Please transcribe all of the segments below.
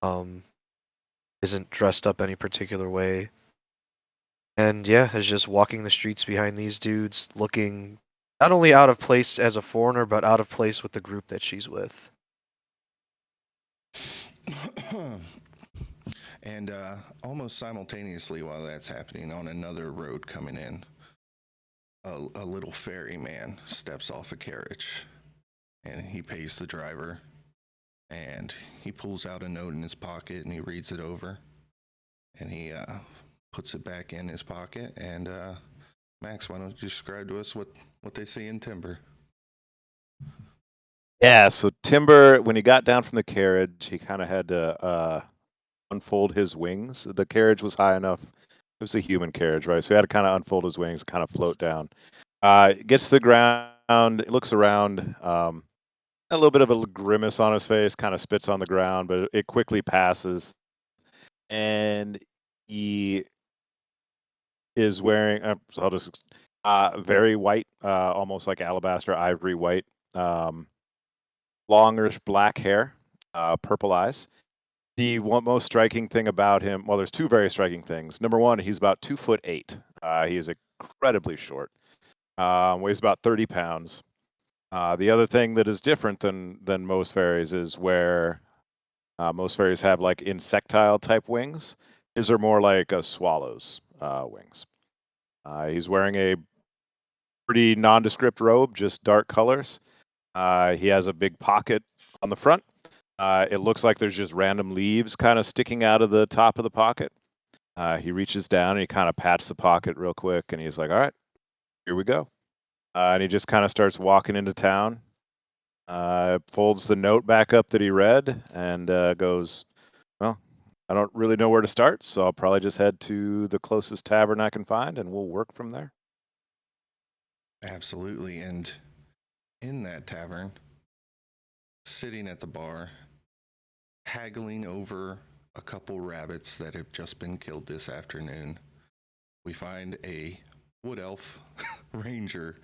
Um, isn't dressed up any particular way. And yeah, is just walking the streets behind these dudes, looking not only out of place as a foreigner, but out of place with the group that she's with. And almost simultaneously while that's happening, on another road coming in, a little ferryman steps off a carriage and he pays the driver and he pulls out a note in his pocket and he reads it over and he puts it back in his pocket. And Max, why don't you describe to us what they see in Timber? Yeah, so Timber, when he got down from the carriage, he kind of had to unfold his wings. The carriage was high enough. It was a human carriage, right? So he had to kind of unfold his wings, kind of float down. Gets to the ground, looks around, a little bit of a grimace on his face, kind of spits on the ground, but it quickly passes. And he is wearing, so I'll just, very white, almost like alabaster ivory white, longish black hair, purple eyes. The one most striking thing about him, well, there's two very striking things. Number one, he's about 2'8". He is incredibly short. Weighs about 30 pounds. The other thing that is different than most fairies is where most fairies have like insectile type wings. His are more like a swallow's wings. He's wearing a pretty nondescript robe, just dark colors. He has a big pocket on the front. It looks like there's just random leaves kind of sticking out of the top of the pocket. He reaches down and he kind of pats the pocket real quick and he's like, all right, here we go. And he just kind of starts walking into town, folds the note back up that he read and goes, well, I don't really know where to start, so I'll probably just head to the closest tavern I can find and we'll work from there. Absolutely. And in that tavern, sitting at the bar, haggling over a couple rabbits that have just been killed this afternoon, we find a wood elf ranger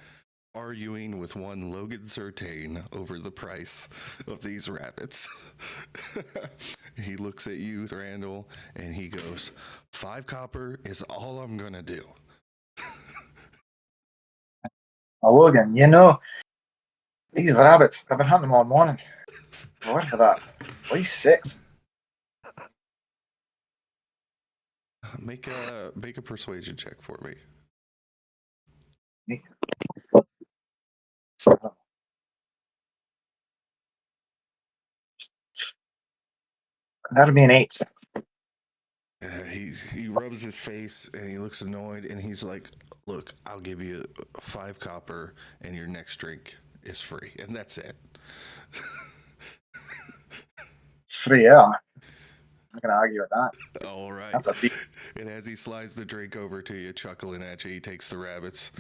arguing with one Logan Sertain over the price of these rabbits. He looks at you, Thrandil, and he goes, 5 copper is all I'm gonna do. Logan, these rabbits, I've been hunting them all morning. What for that? At least 6. Make a persuasion check for me. That'll be an 8. He rubs his face and he looks annoyed and he's like, look, I'll give you 5 copper and your next drink is free. And that's it. Free, yeah. I'm not going to argue with that. All right. That's a big... And as he slides the drink over to you, chuckling at you, he takes the rabbits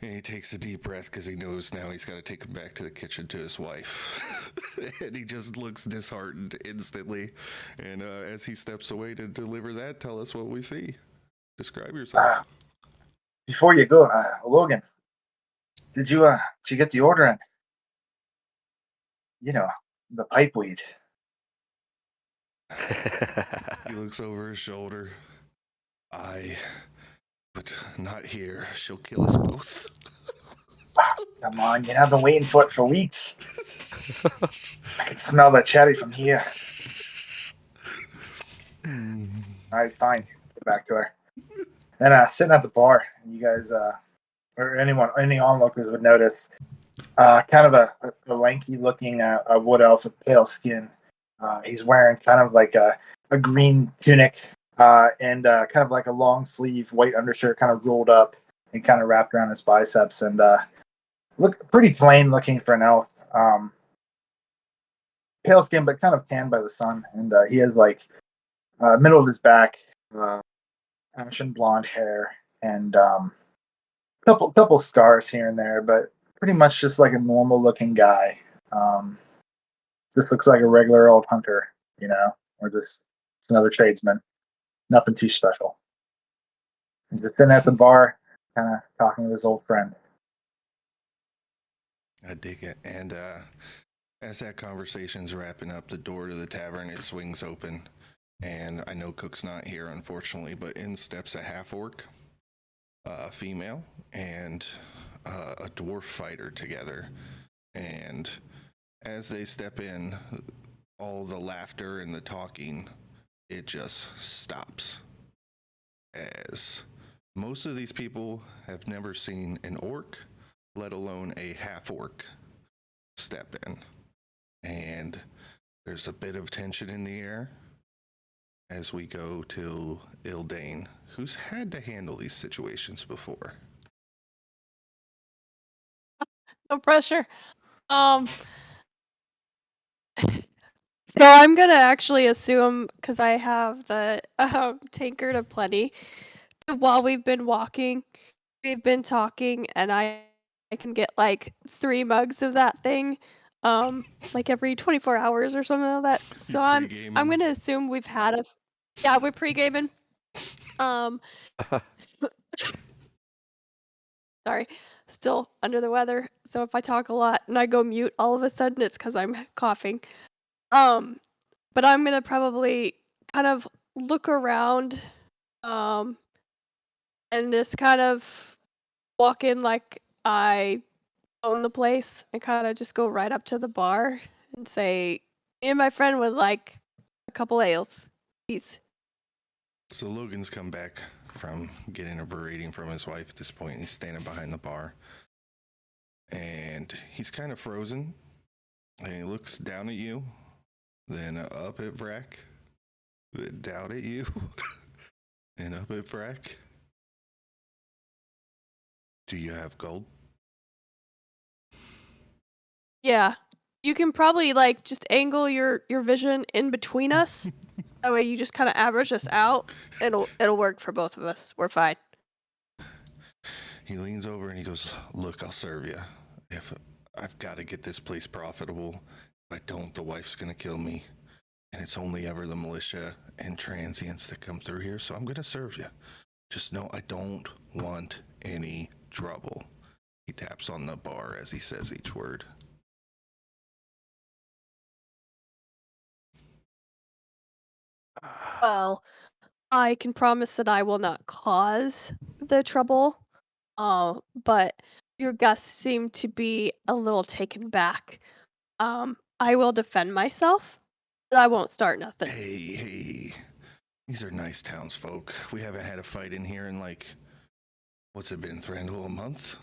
and he takes a deep breath because he knows now he's got to take them back to the kitchen to his wife. And he just looks disheartened instantly. And as he steps away to deliver that, tell us what we see. Describe yourself. Before you go, Logan, did you get the order in? The pipeweed. He looks over his shoulder. But not here. She'll kill us both. Come on, I've been waiting for it for weeks. I can smell the cherry from here. All right, fine. Get back to her. Then sitting at the bar, you guys, or any onlookers would notice, kind of a lanky-looking wood elf with pale skin. He's wearing kind of like a green tunic and kind of like a long sleeve white undershirt, kind of rolled up and kind of wrapped around his biceps, and look pretty plain looking for an elf. Pale skin, but kind of tanned by the sun, and he has like middle of his back, ashen blonde hair, and couple scars here and there, but pretty much just like a normal looking guy. Just looks like a regular old hunter, or just another tradesman. Nothing too special. He's just sitting at the bar, kind of talking with his old friend. I dig it. And As that conversation's wrapping up, the door to the tavern, it swings open. And I know Cook's not here, unfortunately, but in steps a half-orc, female, and a dwarf fighter together. And as they step in, all the laughter and the talking, it just stops. As most of these people have never seen an orc, let alone a half-orc, step in. And there's a bit of tension in the air as we go to Ildain, who's had to handle these situations before. No pressure. So I'm gonna actually assume, because I have the tankard of plenty, that while we've been walking, we've been talking, and I can get like 3 mugs of that thing, like every 24 hours or something like that. So I'm Pre-gaming. gonna assume we've had a yeah, we're pre-gaming. Sorry, still under the weather. So if I talk a lot and I go mute all of a sudden, it's because I'm coughing. But I'm gonna probably kind of look around, and just kind of walk in like I own the place and kind of just go right up to the bar and say, "Me and my friend would like a couple ales, please." So Logan's come back from getting a berating from his wife at this point. He's standing behind the bar. And he's kind of frozen. And he looks down at you, then up at Vraak, then down at you, and up at Vraak. Do you have gold? Yeah, you can probably like just angle your vision in between us. That way you just kind of average us out. It'll work for both of us. We're fine. He leans over and he goes, "Look, I'll serve you. If I've got to get this place profitable. If I don't, the wife's going to kill me. And it's only ever the militia and transients that come through here, so I'm going to serve you. Just know I don't want any trouble." He taps on the bar as he says each word. Well, I can promise that I will not cause the trouble. But your guests seem to be a little taken back. I will defend myself, but I won't start nothing. Hey. These are nice townsfolk. We haven't had a fight in here in like, what's it been, Thrandil, a month?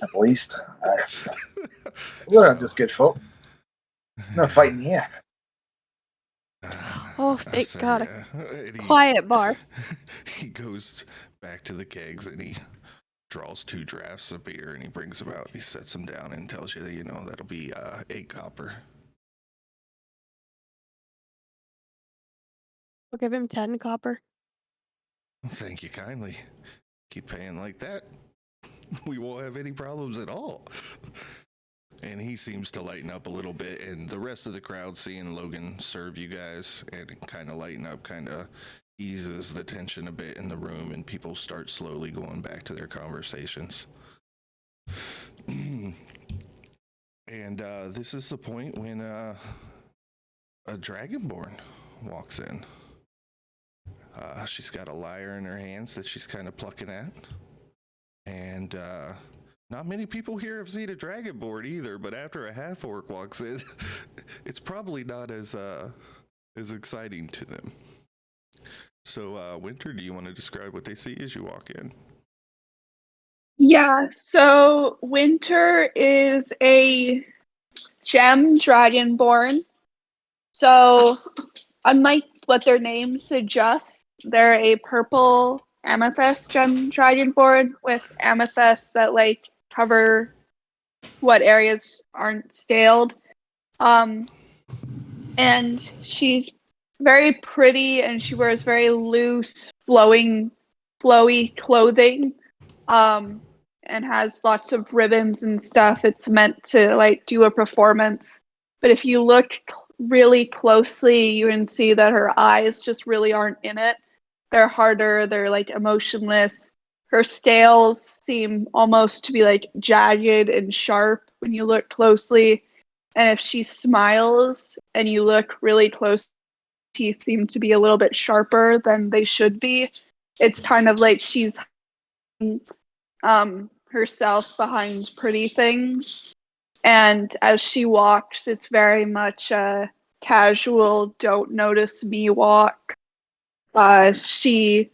At least. We're not just good folk. No fighting here. Oh, thank Sorry, God. and Quiet bar. He goes back to the kegs and he draws 2 drafts of beer and he brings them out. He sets them down and tells you that, that'll be 8 copper. We'll give him 10 copper. Thank you kindly. Keep paying like that. We won't have any problems at all. And he seems to lighten up a little bit, and the rest of the crowd seeing Logan serve you guys and kind of lighten up kind of eases the tension a bit in the room, and people start slowly going back to their conversations. And this is the point when a Dragonborn walks in. She's got a lyre in her hands that she's kind of plucking at. And not many people here have seen a Dragonborn either, but after a half-orc walks in, it's probably not as exciting to them. So, Winter, do you want to describe what they see as you walk in? Yeah, so Winter is a gem dragonborn. So, unlike what their name suggests, they're a purple amethyst gem dragonborn with amethysts that like cover what areas aren't scaled. And she's very pretty and she wears very loose, flowy clothing. And has lots of ribbons and stuff. It's meant to like do a performance. But if you look really closely, you can see that her eyes just really aren't in it. They're harder, they're like emotionless. her scales seem almost to be like jagged and sharp when you look closely. And if she smiles and you look really close, teeth seem to be a little bit sharper than they should be. It's kind of like she's herself behind pretty things. And as she walks, it's very much a casual, don't notice me walk. She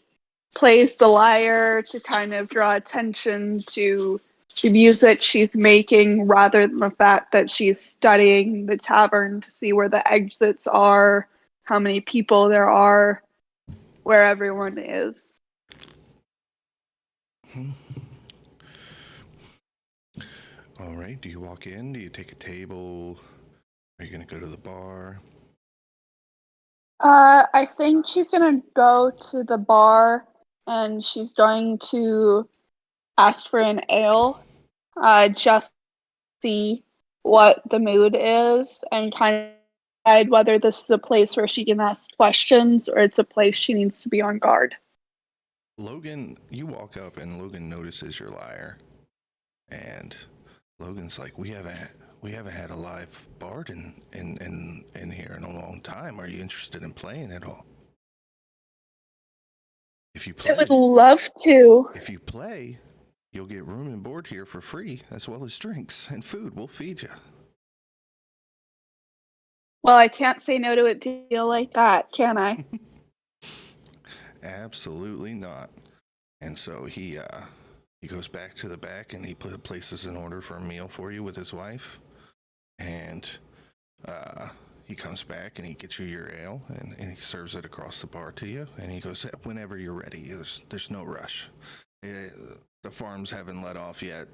plays the lyre to kind of draw attention to the music she's making rather than the fact that she's studying the tavern to see where the exits are, how many people there are, where everyone is. All right. Do you walk in? Do you take a table? Are you going to go to the bar? I think she's gonna go to the bar and she's going to ask for an ale. Just see what the mood is and kind of decide whether this is a place where she can ask questions or it's a place she needs to be on guard. Logan, you walk up and Logan notices your lyre. And Logan's like, we haven't had a live bard in here in a long time. Are you interested in playing at all? If you play, I would love to. If you play, you'll get room and board here for free, as well as drinks and food. We'll feed you. Well, I can't say no to a deal like that, can I? Absolutely not. And so he goes back to the back and he places an order for a meal for you with his wife. And he comes back and he gets you your ale and he serves it across the bar to you. And he goes, whenever you're ready, there's no rush. The farms haven't let off yet.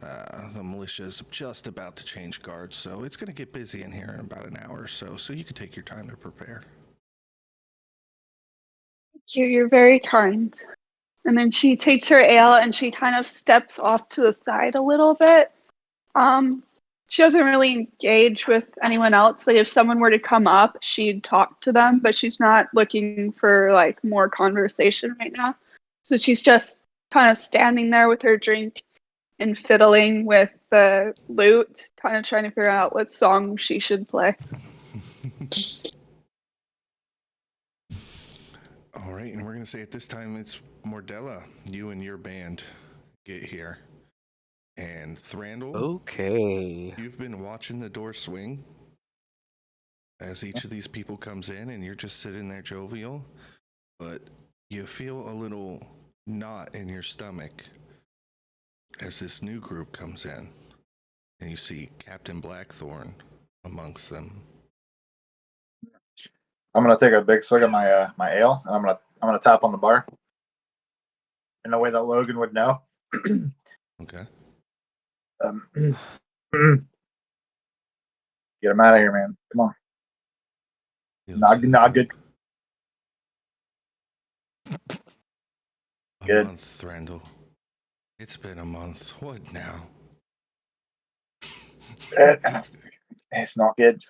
The militia's just about to change guards, so it's going to get busy in here in about an hour or so you can take your time to prepare. Thank you, you're very kind. And then she takes her ale and she kind of steps off to the side a little bit. She doesn't really engage with anyone else. Like if someone were to come up, she'd talk to them, but she's not looking for like more conversation right now. So she's just kind of standing there with her drink and fiddling with the lute, kind of trying to figure out what song she should play. All right, and we're going to say at this time it's Mordella, you and your band get here. And Thrandil, Okay. you've been watching the door swing as each of these people comes in, and you're just sitting there jovial, but you feel a little knot in your stomach as this new group comes in, and you see Captain Blackthorn amongst them. I'm gonna take a big swig of my my ale, and I'm gonna tap on the bar in a way that Logan would know. Okay. Get him out of here, man. Come on. Not good. Good. A month, Thrandil. It's been a month. What now? It's not good.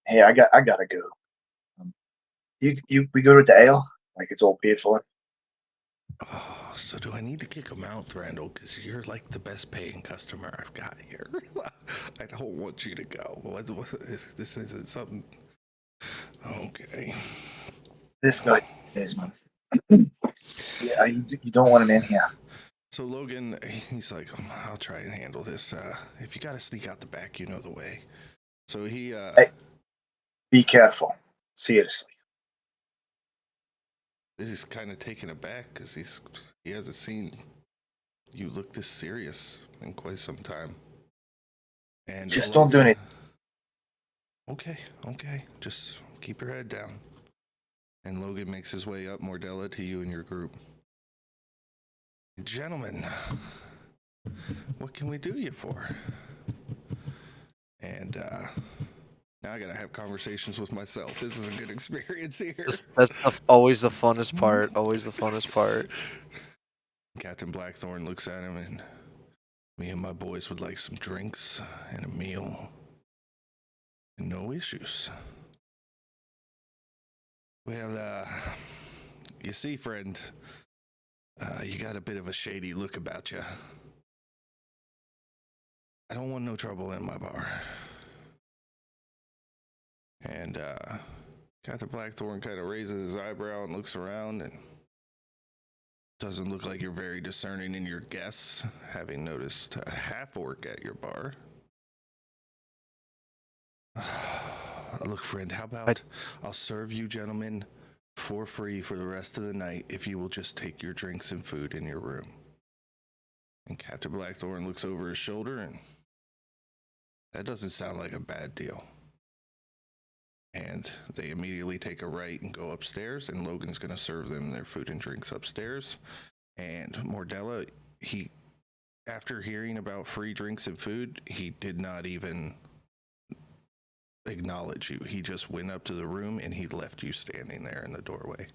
Hey, I gotta go. We go with the ale, like it's all paid for. Oh, so do I need to kick him out, Thrandil? Because you're like the best paying customer I've got here. I don't want you to go. This isn't something. Okay. This guy is man. Yeah, you don't want him in here. So Logan, he's like, I'll try and handle this. If you got to sneak out the back, you know the way. So he. Hey, be careful. Seriously. He's kind of taken aback because he hasn't seen you look this serious in quite some time. And just don't do anything. Okay. Just keep your head down. And Logan makes his way up Mordella to you and your group. Gentlemen, what can we do you for? And now I gotta have conversations with myself. This is a good experience here. That's always the funnest part. Always the funnest part. Captain Blackthorn looks at him, and me and my boys would like some drinks and a meal. And no issues. Well, you see, friend, You got a bit of a shady look about you. I don't want no trouble in my bar. And Captain Blackthorn kind of raises his eyebrow and looks around, and doesn't look like you're very discerning in your guess, having noticed a half-orc at your bar. Look, friend, how about I'll serve you gentlemen for free for the rest of the night if you will just take your drinks and food in your room. And Captain Blackthorn looks over his shoulder, and that doesn't sound like a bad deal. And they immediately take a right and go upstairs, and Logan's going to serve them their food and drinks upstairs. And Mordella, after hearing about free drinks and food, he did not even acknowledge you. He just went up to the room and he left you standing there in the doorway.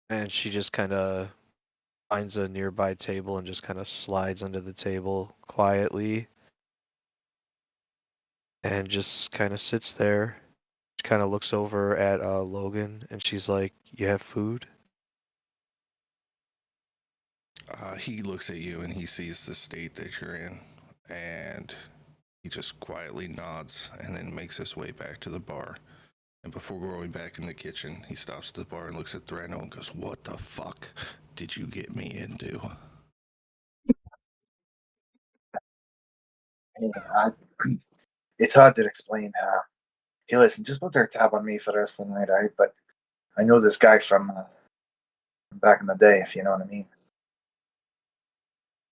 And she just kind of finds a nearby table and just kind of slides under the table quietly. And just kind of sits there. She kind of looks over at Logan and she's like, "You have food?" He looks at you and he sees the state that you're in, and he just quietly nods and then makes his way back to the bar. And before going back in the kitchen, he stops at the bar and looks at Thrandil and goes, "What the fuck did you get me into?" Yeah, it's hard to explain. Hey, listen, just put their tab on me for the rest of the night, right? But I know this guy from back in the day, if you know what I mean.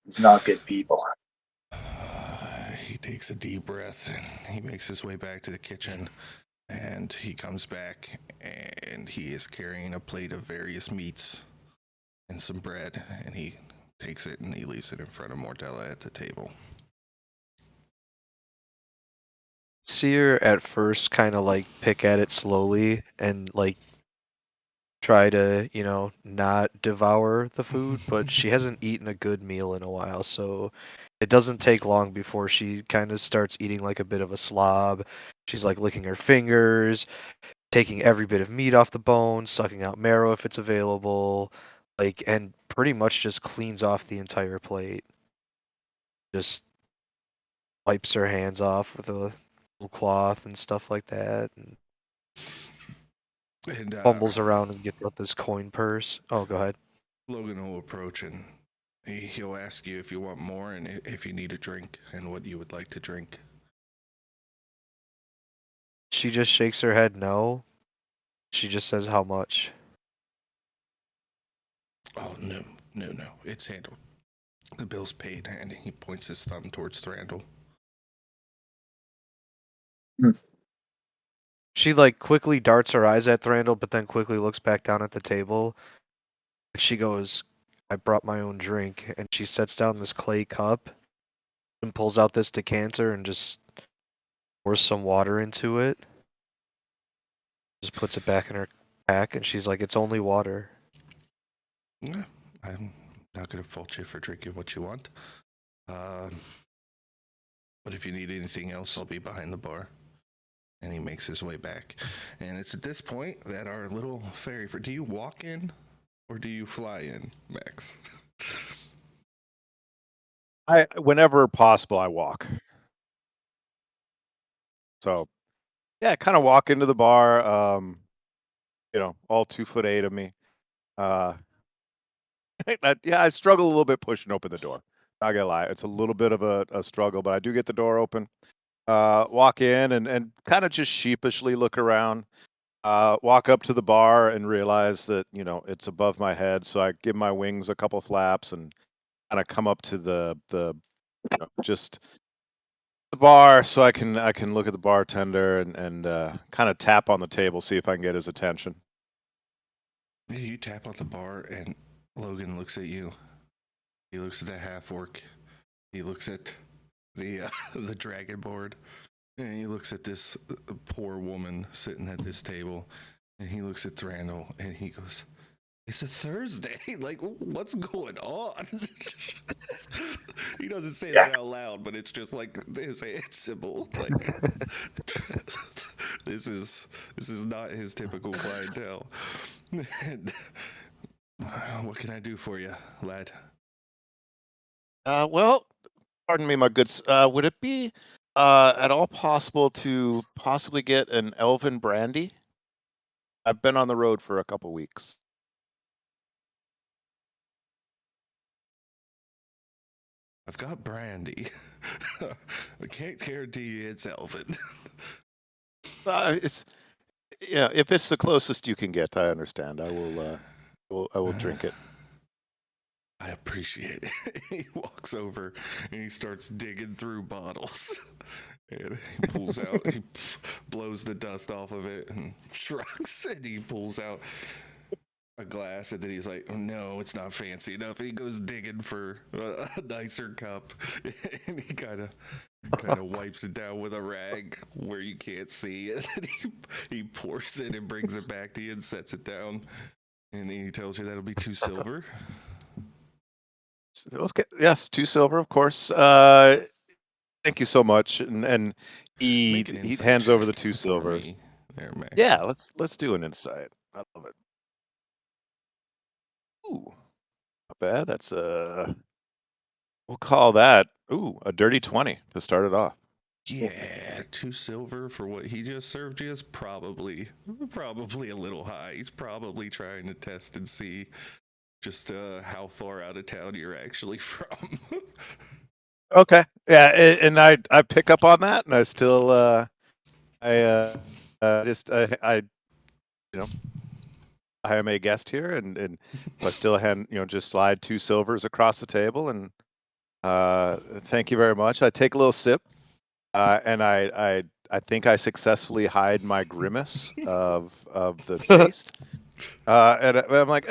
He's not good people. He takes a deep breath and he makes his way back to the kitchen, and he comes back and he is carrying a plate of various meats and some bread, and he takes it and he leaves it in front of Mordella at the table. See her at first kind of like pick at it slowly and like try to, not devour the food, but she hasn't eaten a good meal in a while, so it doesn't take long before she kind of starts eating like a bit of a slob. She's like licking her fingers, taking every bit of meat off the bone, sucking out marrow if it's available, like, and pretty much just cleans off the entire plate. Just wipes her hands off with a little cloth and stuff like that, and fumbles around and gets out this coin purse. Oh, go ahead. Logan will approach and he'll ask you if you want more and if you need a drink and what you would like to drink. She just shakes her head no. She just says how much. Oh, no. It's handled. The bill's paid, and he points his thumb towards Thrandil. She like quickly darts her eyes at Thrandil, but then quickly looks back down at the table. She goes, "I brought my own drink," and she sets down this clay cup and pulls out this decanter and just pours some water into it. Just puts it back in her pack, and she's like, "It's only water." Yeah, I'm not going to fault you for drinking what you want. But if you need anything else, I'll be behind the bar. And he makes his way back. And it's at this point that our little fairy... Do you walk in or do you fly in, Max? Whenever possible, I walk. So, yeah, kind of walk into the bar. All 2'8" of me. I struggle a little bit pushing open the door. Not gonna lie, it's a little bit of a struggle, but I do get the door open. Walk in and kind of just sheepishly look around. Walk up to the bar and realize that it's above my head, so I give my wings a couple flaps and kind of come up to the just the bar so I can look at the bartender and kind of tap on the table, see if I can get his attention. You tap on the bar and Logan looks at you. He looks at the half-orc. He looks at the Dragonborn. And he looks at this poor woman sitting at this table. And he looks at Thrandil and he goes, "It's a Thursday. Like, what's going on?" He doesn't say that out loud, but it's just like his hand symbol. Like, This is not his typical clientele. And, what can I do for you, lad? Well, pardon me, my goods. Would it be at all possible to possibly get an elven brandy? I've been on the road for a couple weeks. I've got brandy. I can't guarantee it's elven. It's yeah. If it's the closest you can get, I understand. I will drink it. I appreciate it. He walks over and he starts digging through bottles. And he pulls out, he blows the dust off of it and shrugs, and he pulls out a glass, and then he's like, oh, no, it's not fancy enough. And he goes digging for a nicer cup, and he kind of wipes it down with a rag where you can't see, and then he pours it and brings it back to you and sets it down, and he tells you that'll be 2 silver. Okay. Yes, 2 silver, of course. Thank you so much. And he Make an he insight hands over the check 2 for silver. me there, Max. Yeah, let's do an insight. I love it. Ooh, not bad. That's we'll call that a dirty 20 to start it off. Yeah, 2 silver for what he just served you is probably a little high. He's probably trying to test and see just how far out of town you're actually from. Okay. Yeah, and I pick up on that, and I still I you know, I am a guest here, and I still just slide 2 silvers across the table, and thank you very much. I take a little sip, and I think I successfully hide my grimace of the taste, and I'm like,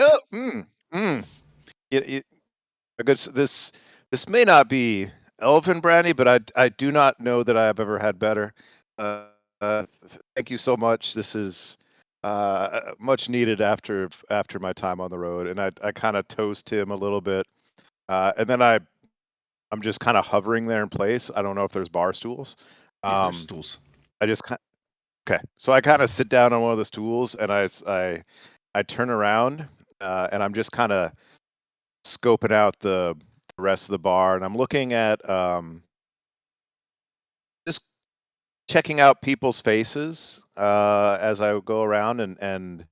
this may not be elven brandy, but I do not know that I have ever had better. Thank you so much. This is much needed after my time on the road, and I kind of toast him a little bit, and then I'm just kind of hovering there in place. I don't know if there's bar stools. Yeah, there's stools. I just okay, so I kind of sit down on one of the stools, and I turn around, and I'm just kind of scoping out the rest of the bar, and I'm looking at just checking out people's faces as I go around, and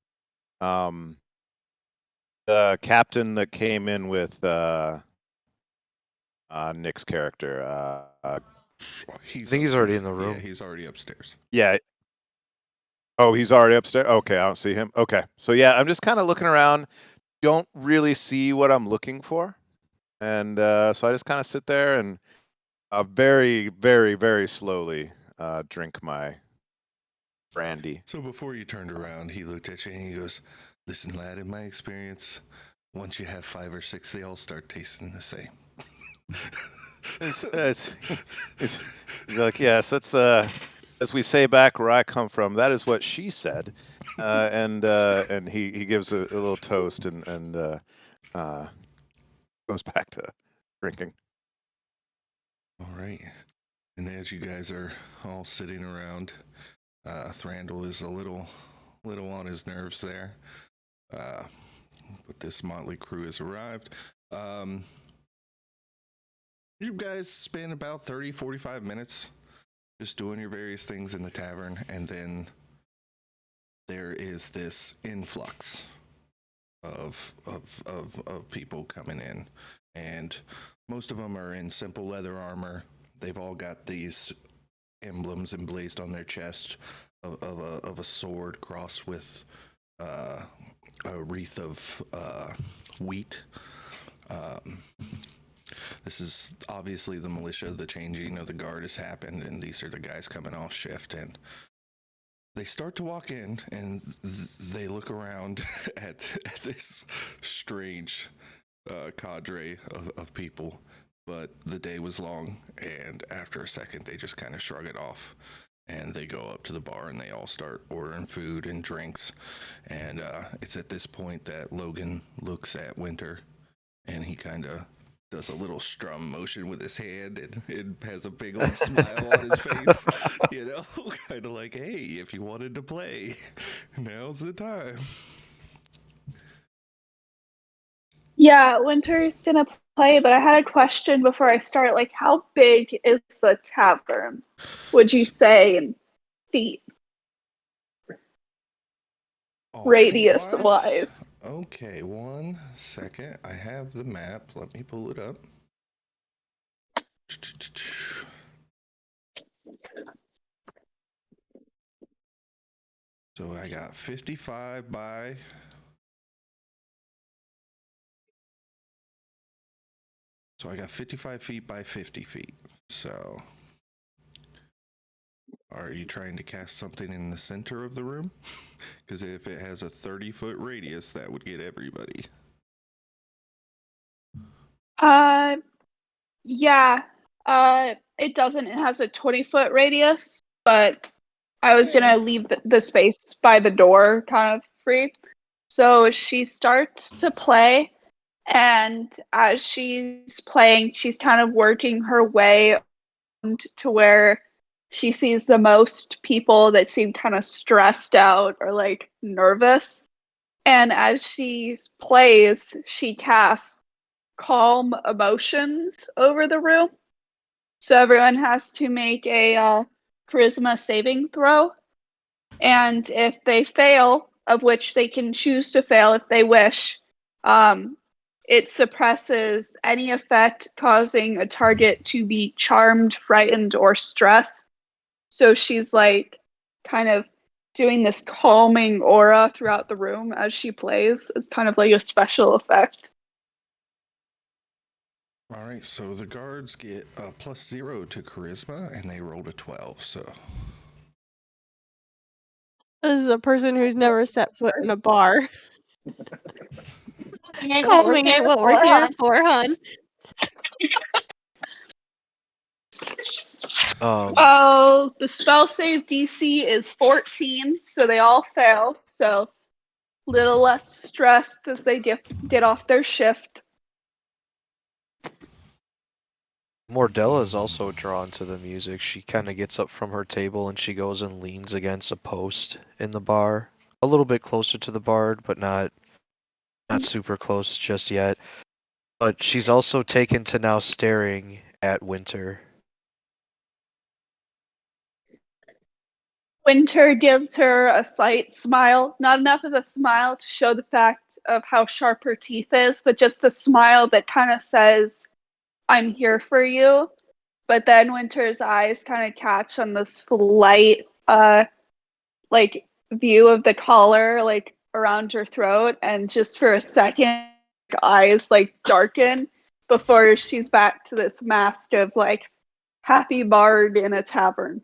the captain that came in with Nick's character. I think he's already in the room. Yeah, he's already upstairs. Yeah. Oh, he's already upstairs. Okay, I don't see him. Okay, so yeah, I'm just kind of looking around. Don't really see what I'm looking for, and so I just kind of sit there and very, very, very slowly drink my brandy. So before you turned around, he looked at you and he goes, listen, lad, in my experience, once you have 5 or 6, they all start tasting the same. It's like, yes, that's as we say back where I come from, that is what she said. And he gives a little toast and goes back to drinking. All right. And as you guys are all sitting around, Thrandil is a little on his nerves there. But this motley crew has arrived. You guys spend about 30, 45 minutes just doing your various things in the tavern, and then there is this influx of people coming in, and most of them are in simple leather armor. They've all got these emblems emblazed on their chest of a sword crossed with a wreath of wheat. This is obviously the militia. The changing of the guard has happened, and these are the guys coming off shift. And they start to walk in, and they look around at this strange cadre of people. But the day was long, and after a second, they just kind of shrug it off. And they go up to the bar, and they all start ordering food and drinks. And it's at this point that Logan looks at Winter, and he kind of does a little strum motion with his hand and has a big old smile on his face. You know, kind of like, hey, if you wanted to play, now's the time. Yeah, Winter's gonna play, but I had a question before I start. Like, how big is the tavern? Would you say in feet, radius wise? Okay, 1 second. I have the map. Let me pull it up. So I got 55 by. So I got 55 feet by 50 feet. So are you trying to cast something in the center of the room? Because if it has a 30-foot radius, that would get everybody. Yeah. It doesn't. It has a 20-foot radius, but I was gonna leave the space by the door kind of free. So she starts to play, and as she's playing, she's kind of working her way to where she sees the most people that seem kind of stressed out or like nervous. And as she plays, she casts calm emotions over the room. So everyone has to make a charisma saving throw. And if they fail, of which they can choose to fail if they wish, it suppresses any effect causing a target to be charmed, frightened, or stressed. So she's like kind of doing this calming aura throughout the room as she plays. It's kind of like a special effect. All right, so the guards get a +0 to charisma, and they rolled a 12. So This is a person who's never set foot in a bar. Calming ain't what we're here for, hon. Oh, the spell save DC is 14, so they all fail. So little less stressed as they get off their shift. Mordella is also drawn to the music. She kind of gets up from her table and she goes and leans against a post in the bar, a little bit closer to the bard, but not super close just yet. But she's also taken to now staring at Winter. Winter gives her a slight smile, not enough of a smile to show the fact of how sharp her teeth is, but just a smile that kind of says, I'm here for you. But then Winter's eyes kind of catch on the slight, like, view of the collar, like, around her throat, and just for a second, eyes, like, darken before she's back to this mask of, like, happy bard in a tavern.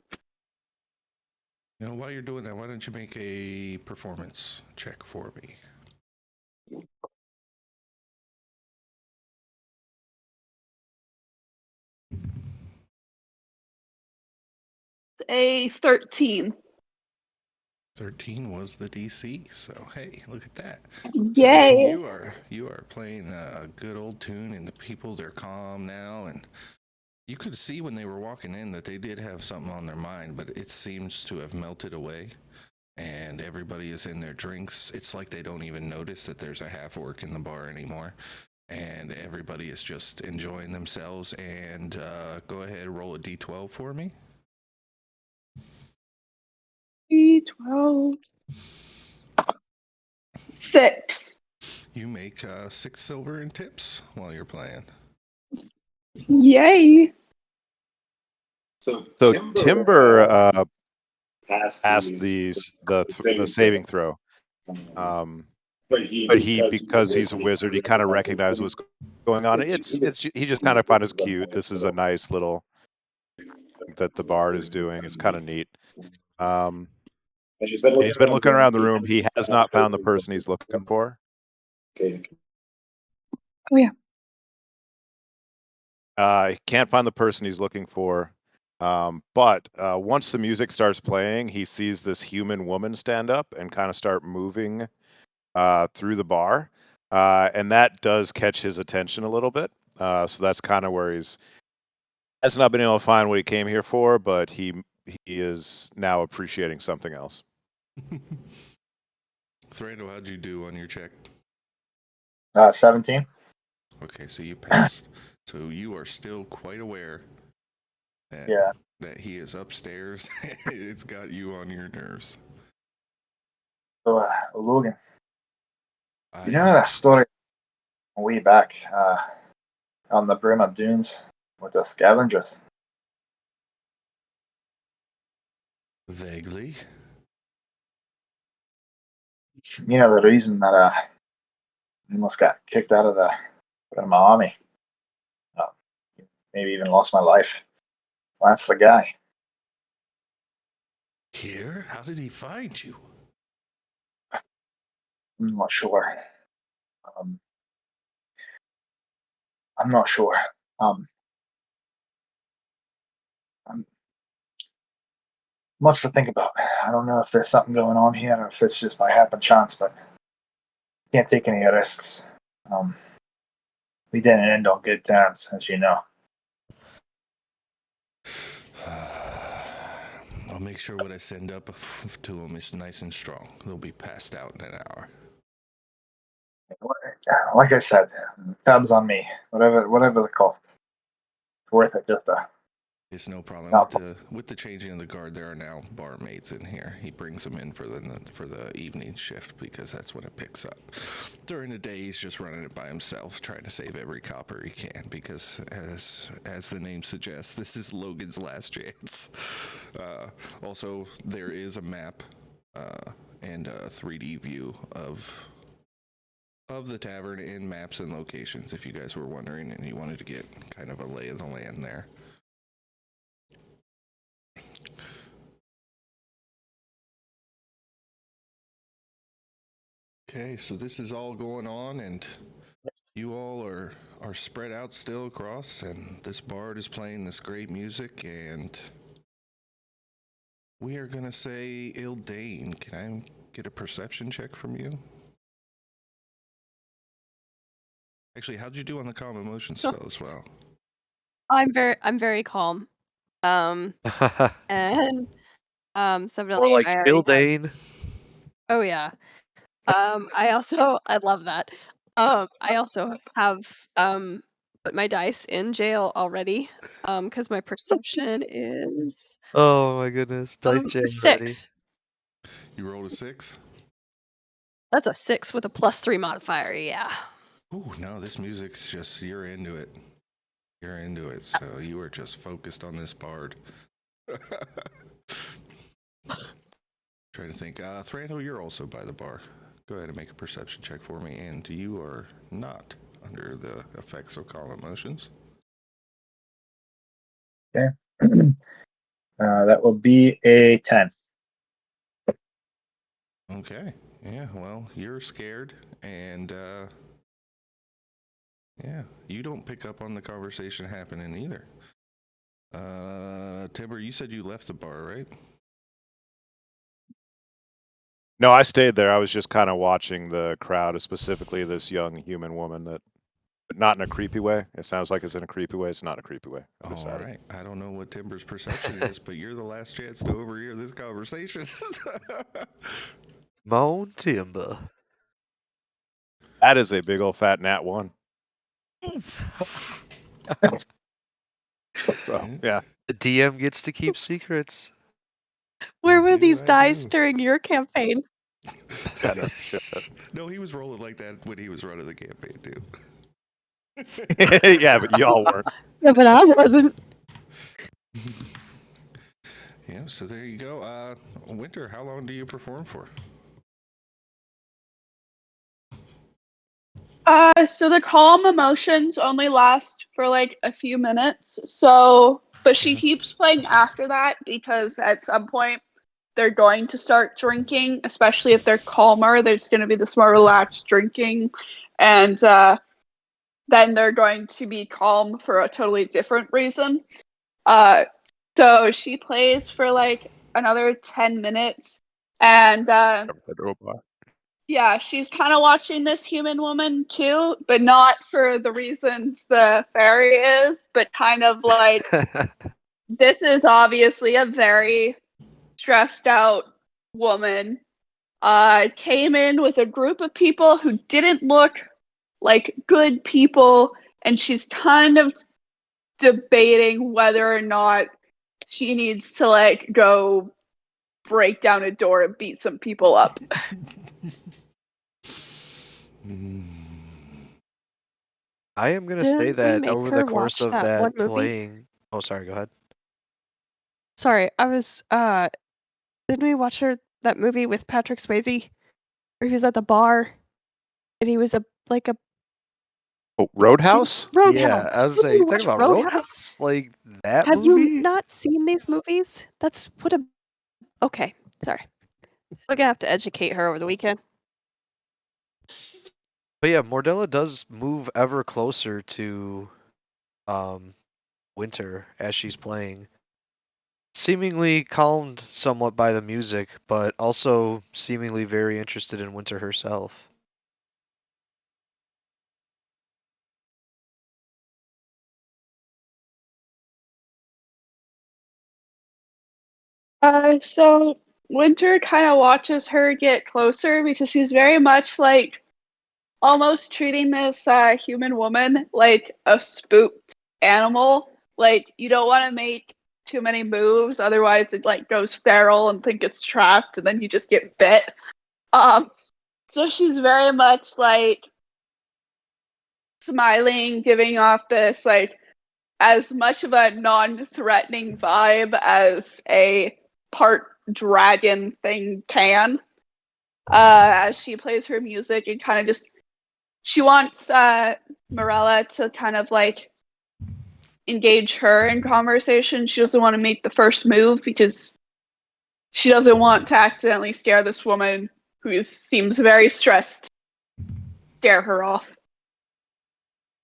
You know, while you're doing that, why don't you make a performance check for me? A 13. 13 was the DC, so hey, look at that. Yay! So you are playing a good old tune, and the people, they're calm now, and you could see when they were walking in that they did have something on their mind, but it seems to have melted away, and everybody is in their drinks. It's like they don't even notice that there's a half-orc in the bar anymore, and everybody is just enjoying themselves. And go ahead, roll a d12 for me. 12. 6. You make 6 silver in tips while you're playing. Yay! So Timber passed the saving throw. But he because he's a wizard, he kind of recognized what's going on. He just kind of found it cute. This is a nice little thing that the bard is doing. It's kind of neat. And he's been looking around the room. He has not found the person he's looking for. Oh yeah. He can't find the person he's looking for. But once the music starts playing, he sees this human woman stand up and kind of start moving through the bar. And that does catch his attention a little bit. So that's kind of where he's has not been able to find what he came here for, but he is now appreciating something else. Thrandil, how'd you do on your check? 17. Okay, so you passed. So you are still quite aware that Yeah. that he is upstairs. It's got you on your nerves. So, Logan, I, you know that story way back on the Brim of Dunes with the scavengers? Vaguely. You know, the reason that I almost got kicked out of my army. Maybe even lost my life. Well, that's the guy. Here? How did he find you? I'm not sure. I'm not sure. Much to think about. I don't know if there's something going on here or if it's just by happen chance, but can't take any risks. We didn't end on good terms, as you know. I'll make sure what I send up to them is nice and strong. They'll be passed out in an hour. Like I said, tabs on me. Whatever the cost. It's worth it just to. It's no problem. No. With the changing of the guard, there are now barmaids in here. He brings them in for the evening shift because that's when it picks up. During the day, he's just running it by himself, trying to save every copper he can because, as the name suggests, this is Logan's last chance. Also, there is a map and a 3D view of the tavern in maps and locations, if you guys were wondering and you wanted to get kind of a lay of the land there. Okay, so this is all going on, and you all are spread out still across, and this bard is playing this great music, and we are gonna say Ildain. Can I get a perception check from you? Actually, how'd you do on the calm emotion spell as well? I'm very calm. And so Or like I already have. Ildain. Oh yeah. I love that. I also have put my dice in jail already. Because my perception is Oh my goodness, dice jam ready. 6. You rolled a 6? That's a 6 with a +3 modifier. Yeah. Ooh, no, this music's just, you're into it. You're into it, so you are just focused on this bard. Trying to think. Thrandil, you're also by the bar. Go ahead and make a perception check for me, and you are not under the effects of calm emotions. Okay. That will be a 10. Okay. Yeah, well, you're scared, and yeah, you don't pick up on the conversation happening either. Timber, you said you left the bar, right? No, I stayed there. I was just kind of watching the crowd, specifically this young human woman that, but not in a creepy way. It sounds like it's in a creepy way. It's not a creepy way. I All decided. right. I don't know what Timber's perception is, but you're the last chance to overhear this conversation. Moan Timber. That is a big old fat nat 1. So, yeah. The DM gets to keep secrets. Where I were do, these I dice do. during your campaign? Yeah, no shit. No, he was rolling like that when he was running the campaign too. Yeah, but y'all weren't. Yeah, but I wasn't. Yeah, so there you go. Winter, how long do you perform for? So the calm emotions only last for like a few minutes. So, but she keeps playing after that because at some point they're going to start drinking, especially if they're calmer. There's going to be this more relaxed drinking, and then they're going to be calm for a totally different reason. So she plays for like another 10 minutes, and Yeah, she's kind of watching this human woman too, but not for the reasons the fairy is, but kind of like this is obviously a very stressed out woman. Came in with a group of people who didn't look like good people, and she's kind of debating whether or not she needs to like go break down a door and beat some people up. I am gonna say Didn't we that make over the her course watch of that one that movie? playing. Oh, sorry. Go ahead. Sorry, I was didn't we watch that movie with Patrick Swayze? Where he was at the bar and he was like a Oh, Roadhouse? Yeah, I was Didn't saying, we you talking watch about Roadhouse? Roadhouse? Like that Have you movie? not seen these movies? That's what a Okay, sorry. We're gonna have to educate her over the weekend. But yeah, Mordella does move ever closer to Winter as she's playing. Seemingly calmed somewhat by the music, but also seemingly very interested in Winter herself. So Winter kind of watches her get closer because she's very much like almost treating this human woman like a spooked animal. Like you don't want to make too many moves, otherwise it like goes feral and think it's trapped, and then you just get bit. So she's very much like smiling, giving off this like as much of a non-threatening vibe as a part dragon thing can. As she plays her music and kind of just she wants Morella to kind of like engage her in conversation. She doesn't want to make the first move because she doesn't want to accidentally scare this woman who seems very stressed. Scare her off.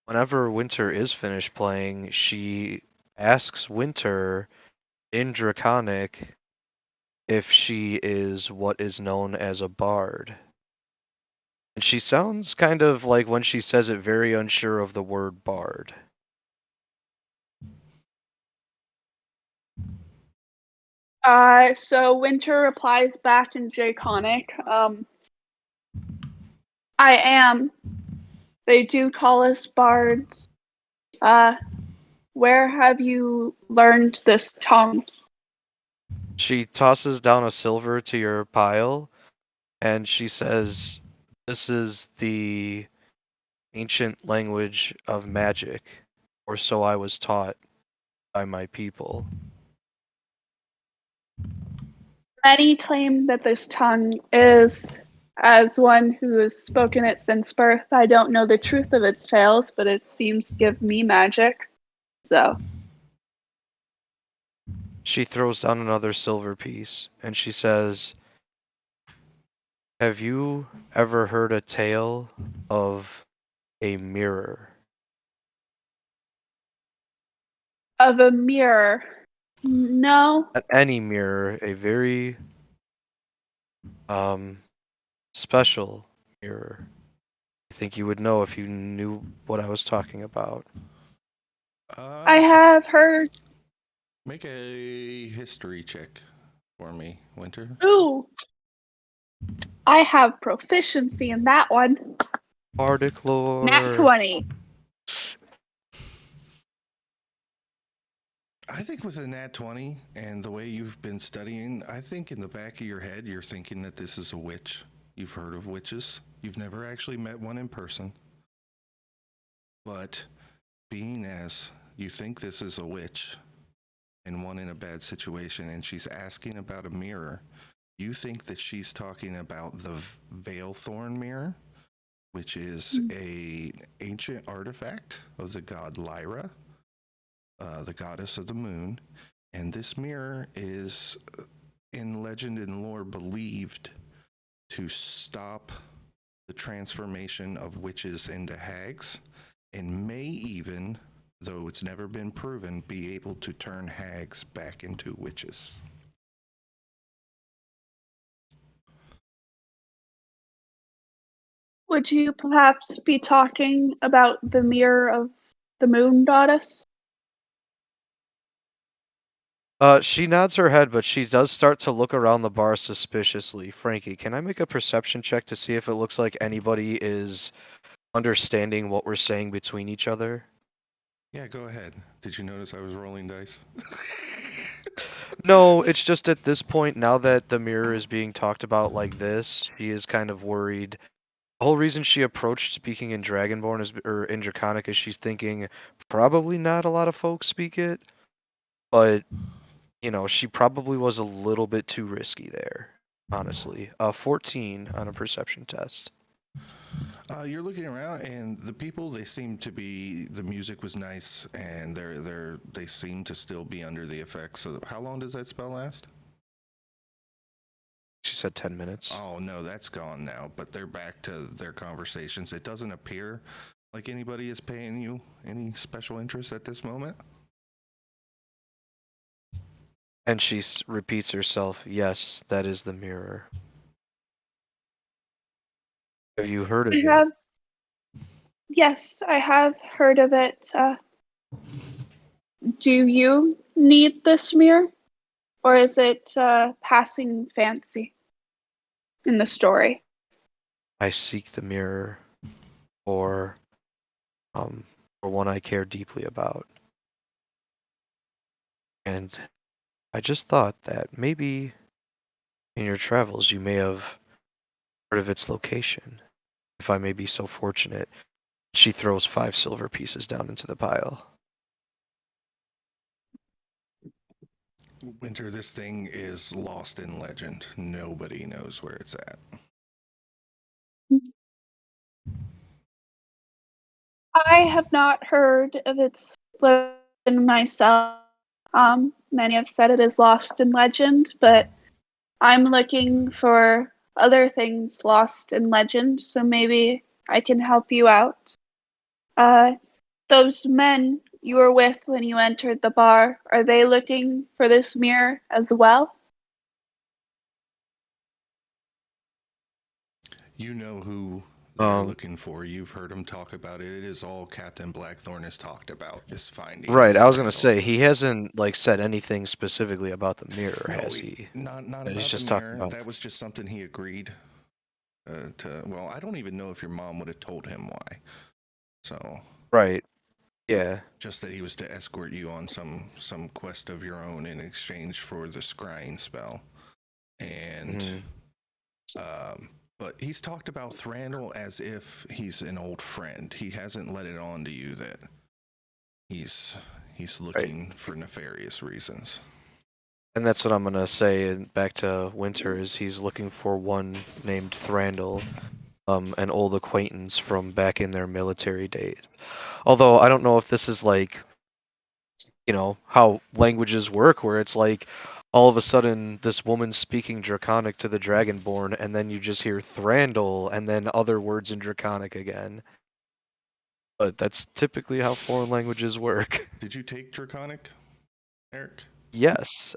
Whenever Winter is finished playing, she asks Winter in Draconic if she is what is known as a bard. And she sounds kind of like, when she says it, very unsure of the word bard. So Winter replies back in Draconic. I am. They do call us bards. Where have you learned this tongue? She tosses down a silver to your pile, and she says, "This is the ancient language of magic, or so I was taught by my people." Many claim that this tongue is, as one who has spoken it since birth, I don't know the truth of its tales, but it seems to give me magic. So, She throws down another silver piece, and she says, "Have you ever heard a tale of a mirror?" of a mirror. No. Not any mirror, a very special mirror. I think you would know if you knew what I was talking about. I have heard. Make a history check for me, Winter. Ooh. I have proficiency in that one. Bardic lore. Nat 20. I think with a nat 20 and the way you've been studying, I think in the back of your head, you're thinking that this is a witch. You've heard of witches. You've never actually met one in person. But being as you think this is a witch and one in a bad situation, and she's asking about a mirror, you think that she's talking about the Veilthorn mirror, which is a ancient artifact of the god Lyra, the goddess of the moon. And this mirror is, in legend and lore, believed to stop the transformation of witches into hags, and may even, though it's never been proven, be able to turn hags back into witches. Would you perhaps be talking about the mirror of the moon goddess? She nods her head, but she does start to look around the bar suspiciously. Frankie, can I make a perception check to see if it looks like anybody is understanding what we're saying between each other? Yeah, go ahead. Did you notice I was rolling dice? No, it's just at this point, now that the mirror is being talked about like this, she is kind of worried. The whole reason she approached speaking in Dragonborn is, or in Draconic, is she's thinking probably not a lot of folks speak it, but you know, she probably was a little bit too risky there, honestly. 14 on a perception test. You're looking around, and the people, they seem to be, the music was nice, and they seem to still be under the effects. So how long does that spell last? She said 10 minutes. Oh, no, that's gone now, but they're back to their conversations. It doesn't appear like anybody is paying you any special interest at this moment. And she repeats herself, yes, that is the mirror. Have you heard of it? Yes, I have heard of it. Do you need this mirror? Or is it passing fancy in the story? I seek the mirror for one I care deeply about. And I just thought that maybe in your travels you may have heard of its location, if I may be so fortunate. She throws 5 silver pieces down into the pile. Winter, this thing is lost in legend. Nobody knows where it's at. I have not heard of its legend myself. Many have said it is lost in legend, but I'm looking for other things lost in legend, so maybe I can help you out. Those men you were with when you entered the bar, are they looking for this mirror as well? You know who they're looking for. You've heard him talk about it. It is all Captain Blackthorn has talked about, is finding. Right, I was Thrandil. gonna say, he hasn't like said anything specifically about the mirror, No, has he? Not He's about just the talking mirror. about. That was just something he agreed to. Well, I don't even know if your mom would have told him why. So. Right. Yeah. Just that he was to escort you on some quest of your own in exchange for the scrying spell. And but he's talked about Thrandil as if he's an old friend. He hasn't let it on to you that he's looking for nefarious reasons. And that's what I'm gonna say. And back to Winter, is he's looking for one named Thrandil, an old acquaintance from back in their military days. Although I don't know if this is like, you know, how languages work, where it's like all of a sudden this woman's speaking Draconic to the Dragonborn, and then you just hear Thrandil, and then other words in Draconic again. But that's typically how foreign languages work. Did you take Draconic, Eric? Yes.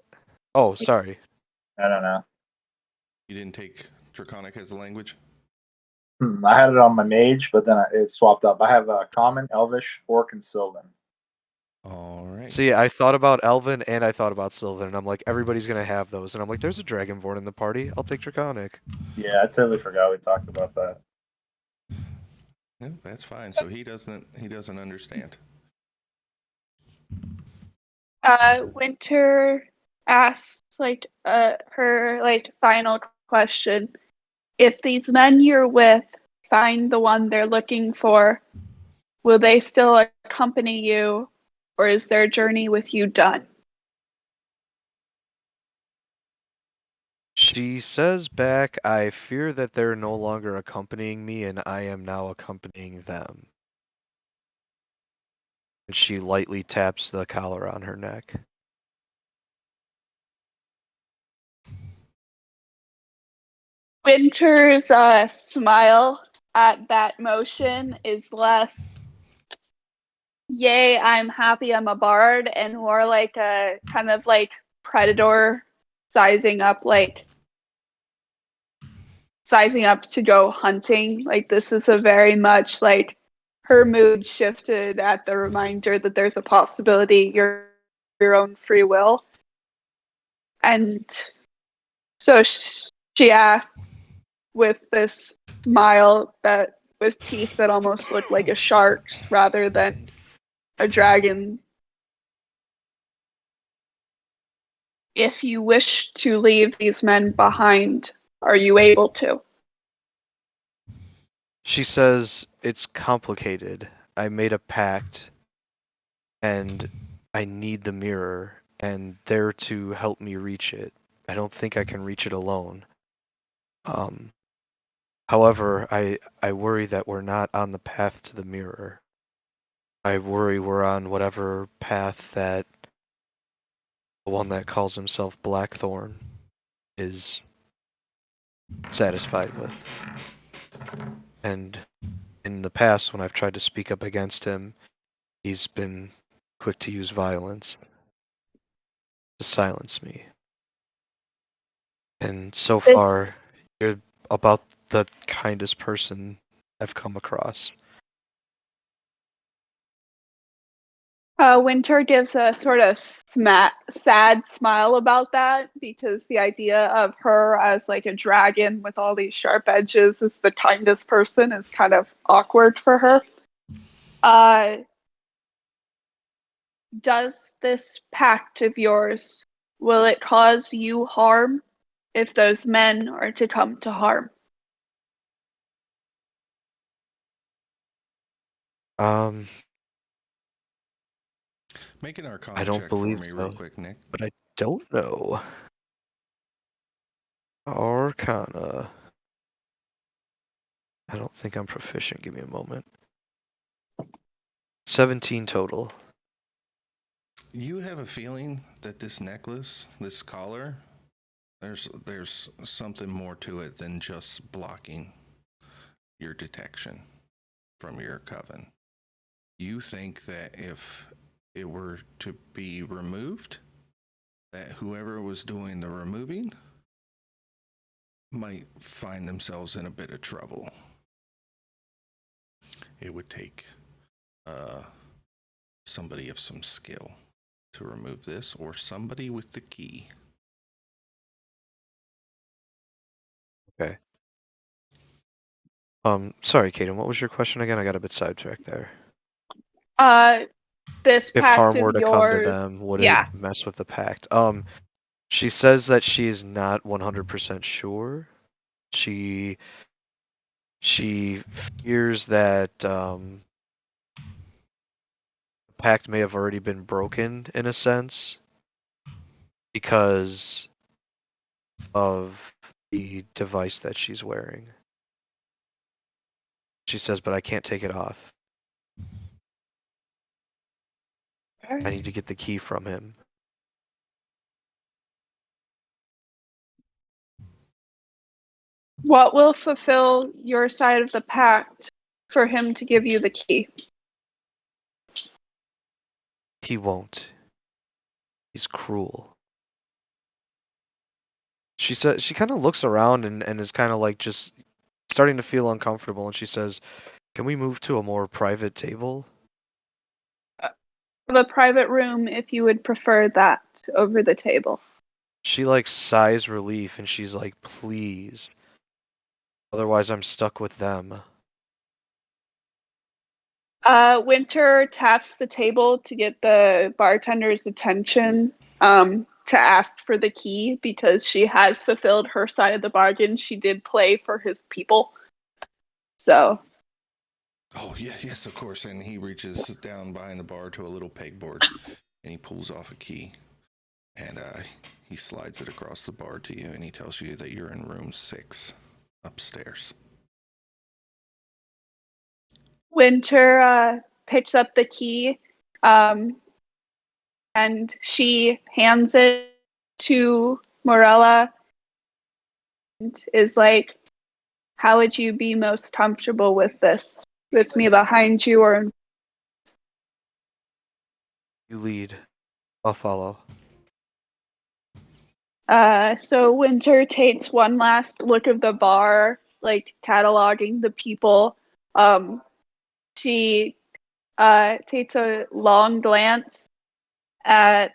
Oh, sorry. I don't know. You didn't take Draconic as a language? I had it on my mage, but then it swapped up. I have Common, Elvish, Orc, and Sylvan. All right. See, I thought about Elven and I thought about Sylvan, and I'm like, everybody's gonna have those, and I'm like, there's a Dragonborn in the party. I'll take Draconic. Yeah, I totally forgot we talked about that. Yeah, that's fine. So he doesn't understand. Winter asks her final question. If these men you're with find the one they're looking for, will they still accompany you, or is their journey with you done? She says back, I fear that they're no longer accompanying me, and I am now accompanying them. And she lightly taps the collar on her neck. Winter's smile at that motion is less, yay, I'm happy I'm a bard, and more like a kind of like predator sizing up sizing up to go hunting. Like, this is a very much like her mood shifted at the reminder that there's a possibility you're your own free will. And so she asked with this smile that with teeth that almost looked like a shark's rather than a dragon, if you wish to leave these men behind, are you able to? She says, it's complicated. I made a pact, and I need the mirror, and they're to help me reach it. I don't think I can reach it alone. However, I worry that we're not on the path to the mirror. I worry we're on whatever path that the one that calls himself Blackthorn is satisfied with. And in the past, when I've tried to speak up against him, he's been quick to use violence to silence me. And so far, you're about the kindest person I've come across. Winter gives a sort of sad smile about that, because the idea of her as like a dragon with all these sharp edges as the kindest person is kind of awkward for her. Does this pact of yours, will it cause you harm if those men are to come to harm? Make an Arcana I don't check for believe me so. real quick, Nick. But I don't know. Arcana. I don't think I'm proficient. Give me a moment. 17 total. You have a feeling that this necklace, this collar, there's something more to it than just blocking your detection from your coven. You think that if it were to be removed, that whoever was doing the removing might find themselves in a bit of trouble. It would take somebody of some skill to remove this, or somebody with the key. Okay. Sorry, Kaden, what was your question again? I got a bit sidetracked there. This If pact harm of were to come to yours, them, would yeah. it mess with the pact? She says that she's not 100% sure. She fears that the pact may have already been broken in a sense because of the device that she's wearing. She says, but I can't take it off. I need to get the key from him. What will fulfill your side of the pact for him to give you the key? He won't. He's cruel. She said she kind of looks around and is kind of like just starting to feel uncomfortable, and she says, "Can we move to a more private table?" The private room, if you would prefer that over the table. She like sighs relief and she's like, "Please. Otherwise I'm stuck with them." Winter taps the table to get the bartender's attention to ask for the key, because she has fulfilled her side of the bargain. She did play for his people. So. Oh, yeah, yes, of course. And he reaches down behind the bar to a little pegboard, and he pulls off a key, and he slides it across the bar to you, and he tells you that you're in room 6 upstairs. Winter picks up the key, and she hands it to Mordella and is like, how would you be most comfortable with this? With me behind you, or... You lead. I'll follow. So Winter takes one last look of the bar like cataloging the people. She takes a long glance at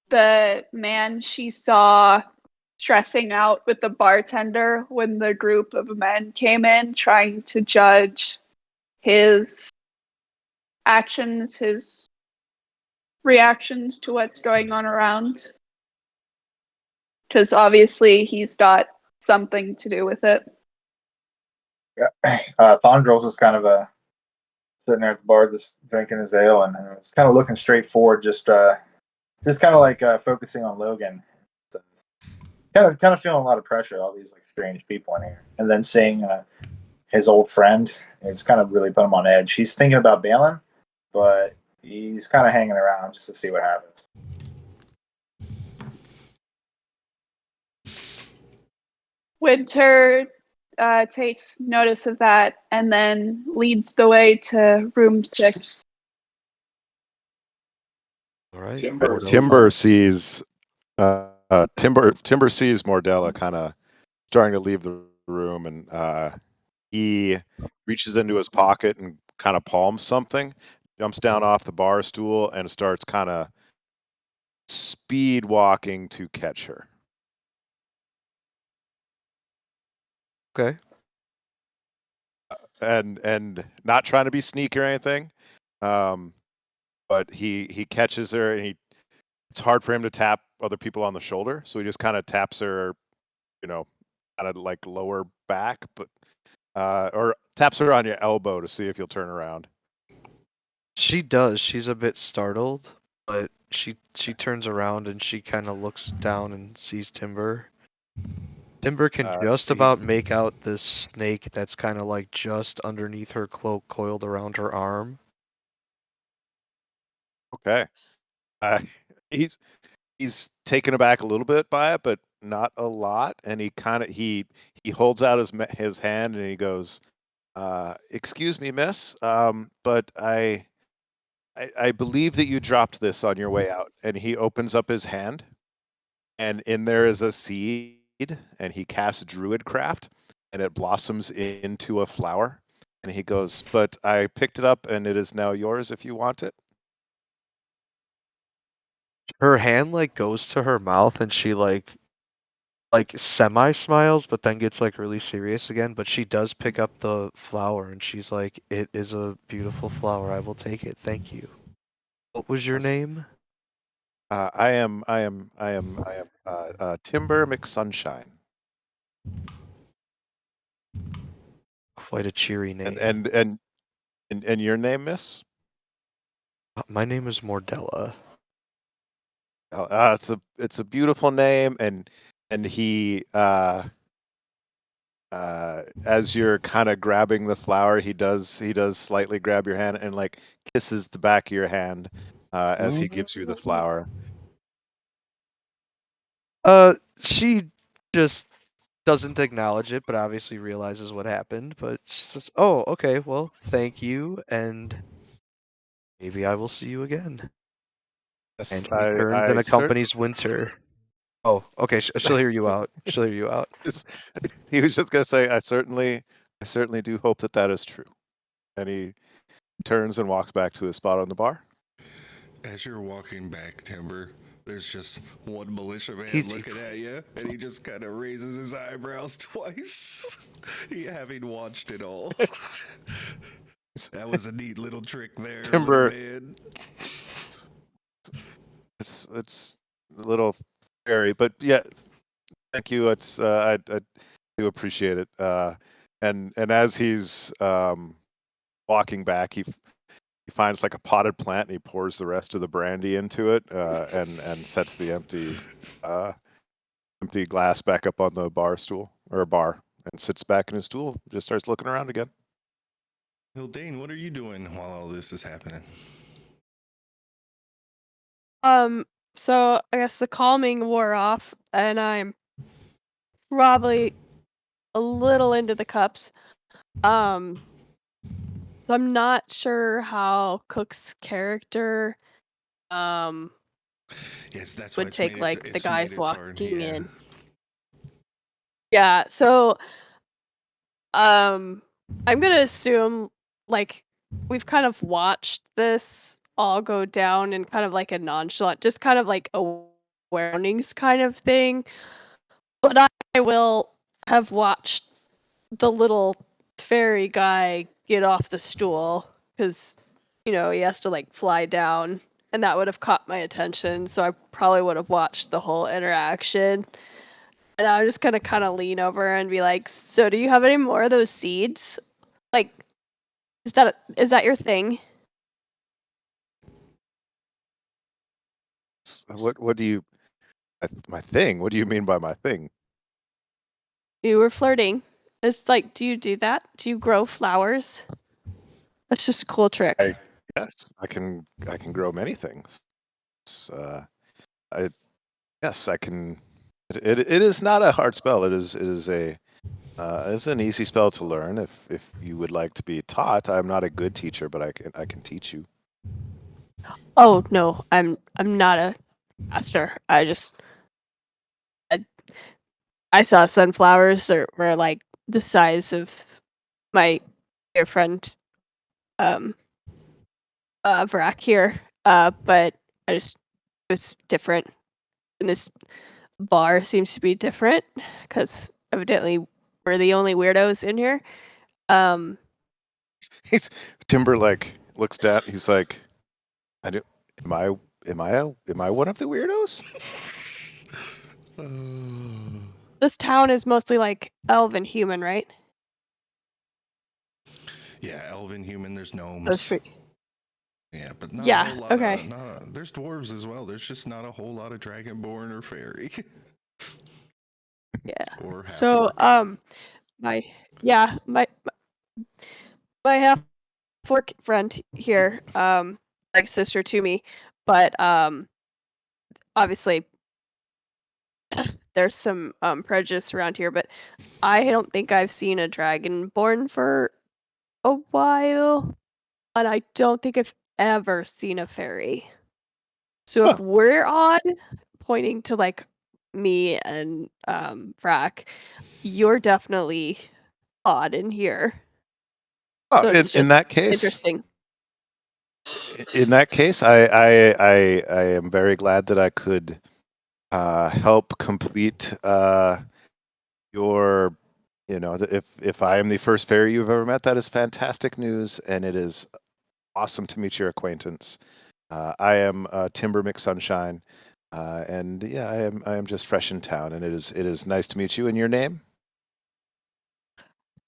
the man she saw stressing out with the bartender when the group of men came in, trying to judge his actions, his reactions to what's going on around. Because obviously he's got something to do with it. Yeah. Thondrill's just kind of sitting there at the bar, just drinking his ale, and it's kind of looking straight forward, just kind of like focusing on Logan. So, kind of feeling a lot of pressure, all these like strange people in here, and then seeing his old friend, it's kind of really put him on edge. He's thinking about bailing, but he's kind of hanging around just to see what happens. Winter takes notice of that and then leads the way to room 6. All right. Timber. Timber sees Timber sees Mordella kind of starting to leave the room, and he reaches into his pocket and kind of palms something, jumps down off the bar stool, and starts kind of speed walking to catch her. Okay. And not trying to be sneaky or anything, but he catches her, and it's hard for him to tap other people on the shoulder, so he just kind of taps her, kind of like lower back, but or taps her on your elbow to see if you'll turn around. She does. She's a bit startled, but she turns around and she kind of looks down and sees Timber. Timber can just about make out this snake that's kind of like just underneath her cloak, coiled around her arm. Okay. He's taken aback a little bit by it, but not a lot. And he kind of he holds out his hand and he goes, "Excuse me, miss, but I believe that you dropped this on your way out." And he opens up his hand, and in there is a seed, and he casts Druidcraft, and it blossoms into a flower. And he goes, "But I picked it up, and it is now yours if you want it." Her hand like goes to her mouth and she like semi smiles, but then gets like really serious again. But she does pick up the flower and she's like, "It is a beautiful flower. I will take it. Thank you." What was your name? I am Timber Mcsunshine. Quite a cheery name. And your name, miss? My name is Mordella. It's a beautiful name, and he as you're kind of grabbing the flower, he does slightly grab your hand and like kisses the back of your hand as he gives you the flower. She just doesn't acknowledge it, but obviously realizes what happened. But she says, "Oh, okay, well, thank you, and maybe I will see you again." Yes, And he turns and accompanies Winter. Oh, okay, she'll hear you out. She'll hear you out. He was just gonna say, I certainly do hope that is true. And he turns and walks back to his spot on the bar. As you're walking back, Timber, there's just one militia man He's- looking at you, and he just kind of raises his eyebrows twice, he having watched it all. That was a neat little trick there, Timber. little man. It's a little scary, but yeah, thank you. It's I do appreciate it. And as he's walking back, he finds like a potted plant and he pours the rest of the brandy into it, and sets the empty glass back up on the bar and sits back in his stool. Just starts looking around again. Ildain, what are you doing while all this is happening? So I guess the calming wore off, and I'm probably a little into the cups. So I'm not sure how Cook's character Yes, that's would take like the guys walking in. Yeah, so I'm gonna assume like we've kind of watched this all go down in kind of like a nonchalant, just kind of like a warnings kind of thing. But I will have watched the little fairy guy get off the stool because he has to like fly down, and that would have caught my attention. So I probably would have watched the whole interaction. And I'm just gonna kind of lean over and be like, "So, do you have any more of those seeds? Like, is that your thing?" What do you my thing? What do you mean by my thing? You were flirting. It's like, do you do that? Do you grow flowers? That's just a cool trick. Yes, I can grow many things. I yes, I can. It is not a hard spell. It is it's an easy spell to learn. If you would like to be taught, I'm not a good teacher, but I can teach you. Oh no, I'm not a master. I saw sunflowers that were like the size of my dear friend Vraak here. But it was different. And this bar seems to be different because evidently we're the only weirdos in here. He's Timber like looks down. He's like, I do. Am I one of the weirdos? This town is mostly like elven human, right? Yeah, elven, human. There's gnomes. Those three. Yeah, but not Yeah, a whole lot okay. there's dwarves as well. There's just not a whole lot of dragonborn or fairy. Yeah. Or So half-orc. my half-orc friend here, like sister to me, but obviously there's some prejudice around here, but I don't think I've seen a dragonborn for a while, and I don't think I've ever seen a fairy. So if Huh. we're odd, pointing to like me and Vraak, you're definitely odd in here. So it's In just that case, interesting. in that case, I am very glad that I could help complete your. If I am the first fairy you've ever met, that is fantastic news, and it is awesome to meet your acquaintance. I am Timber Mcsunshine, and yeah, I am just fresh in town, and it is nice to meet you. And your name?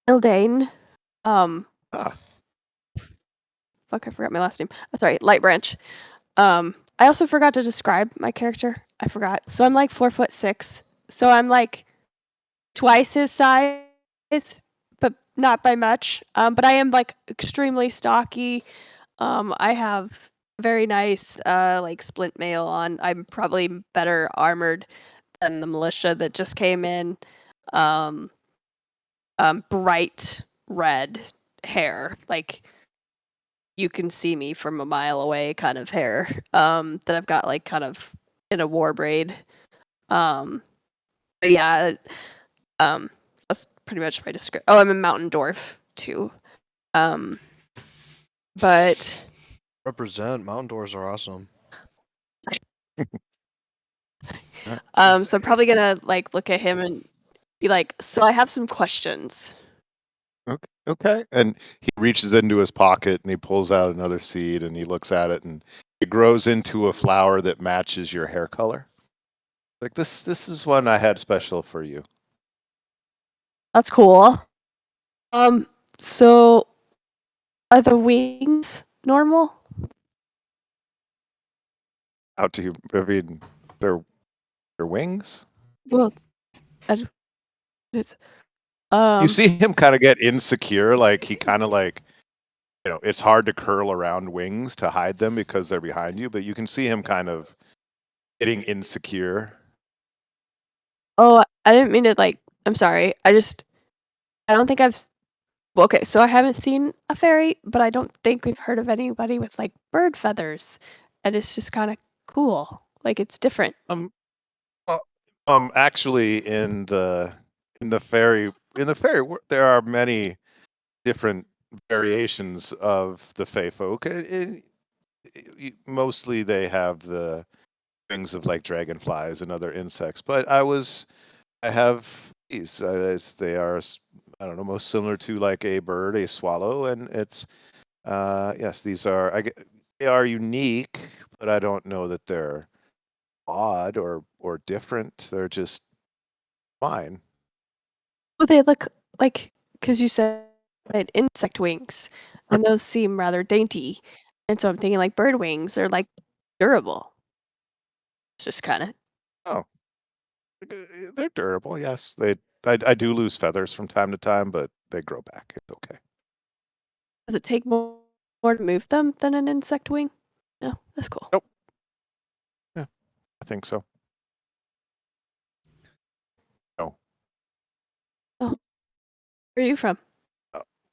Ildain. Ah, Fuck, I forgot my last name. Sorry, Light Branch. I also forgot to describe my character. I forgot. So I'm like 4'6". So I'm like twice his size, but not by much. But I am like extremely stocky. I have very nice like splint mail on. I'm probably better armored than the militia that just came in. Bright red hair, like you can see me from a mile away kind of hair. That I've got like kind of in a war braid. But yeah, that's pretty much my description. Oh, I'm a mountain dwarf too. But Represent. Mountain doors are awesome. so I'm probably gonna like look at him and be like, so I have some questions. okay. And he reaches into his pocket and he pulls out another seed and he looks at it and it grows into a flower that matches your hair color. Like this is one I had special for you. That's cool. So are the wings normal? Out to you. I mean, they're wings. Well, it's You see him kind of get insecure, like he kind of like, it's hard to curl around wings to hide them because they're behind you, but you can see him kind of getting insecure. Oh, I didn't mean to like. I'm sorry. I don't think I've. Okay, so I haven't seen a fairy, but I don't think we've heard of anybody with like bird feathers, and it's just kind of cool. Like it's different. Actually, in the in the fairy there are many different variations of the Fey folk. Mostly they have the wings of like dragonflies and other insects, but I have these. They are, I don't know, most similar to like a bird, a swallow, and it's yes, these are. They are unique, but I don't know that they're odd or different. They're just fine. Well, they look like, because you said insect wings, and those seem rather dainty, and so I'm thinking like bird wings are like durable. It's just kind of. Oh, they're durable. Yes, I do lose feathers from time to time, but they grow back. It's okay. Does it take more to move them than an insect wing? No, that's cool. Nope. Yeah, I think so. No. Oh, where are you from?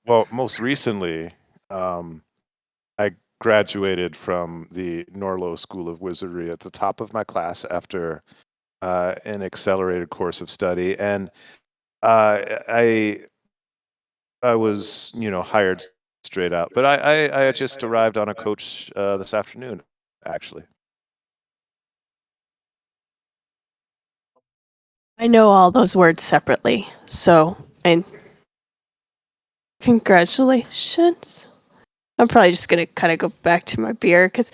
Well, most recently, I graduated from the Norlo School of Wizardry at the top of my class after an accelerated course of study, and I was hired straight out, but I just arrived on a coach this afternoon, actually. I know all those words separately, so and congratulations. I'm probably just gonna kind of go back to my beer because,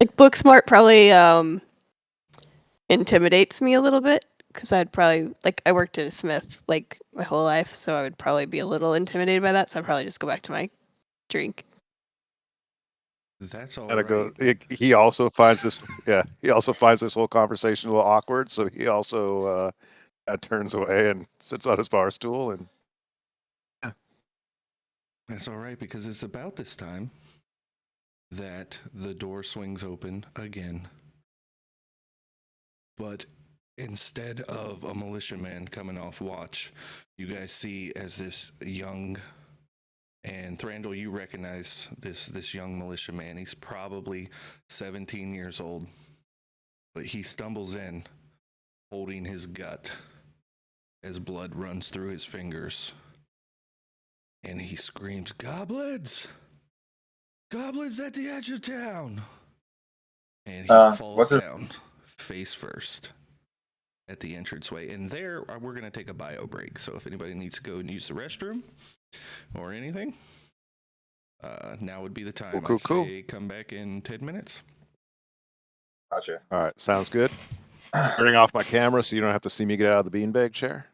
like, book smart probably intimidates me a little bit because I'd probably I worked at a smith like my whole life, so I would probably be a little intimidated by that. So I'd probably just go back to my drink. That's all Gotta right. go. He also finds this. Yeah, he also finds this whole conversation a little awkward, so he also turns away and sits on his bar stool and. That's all right, because it's about this time that the door swings open again. But instead of a militiaman coming off watch, you guys see as this young, and Thrandil, you recognize this young militiaman. He's probably 17 years old, but he stumbles in holding his gut as blood runs through his fingers. And he screams, "Goblins! Goblins at the edge of town!" And he falls down face first at the entranceway. And there, we're going to take a bio break. So if anybody needs to go and use the restroom or anything, now would be the time. Cool. I say come back in 10 minutes. Gotcha. All right, sounds good. Turning off my camera so you don't have to see me get out of the beanbag chair.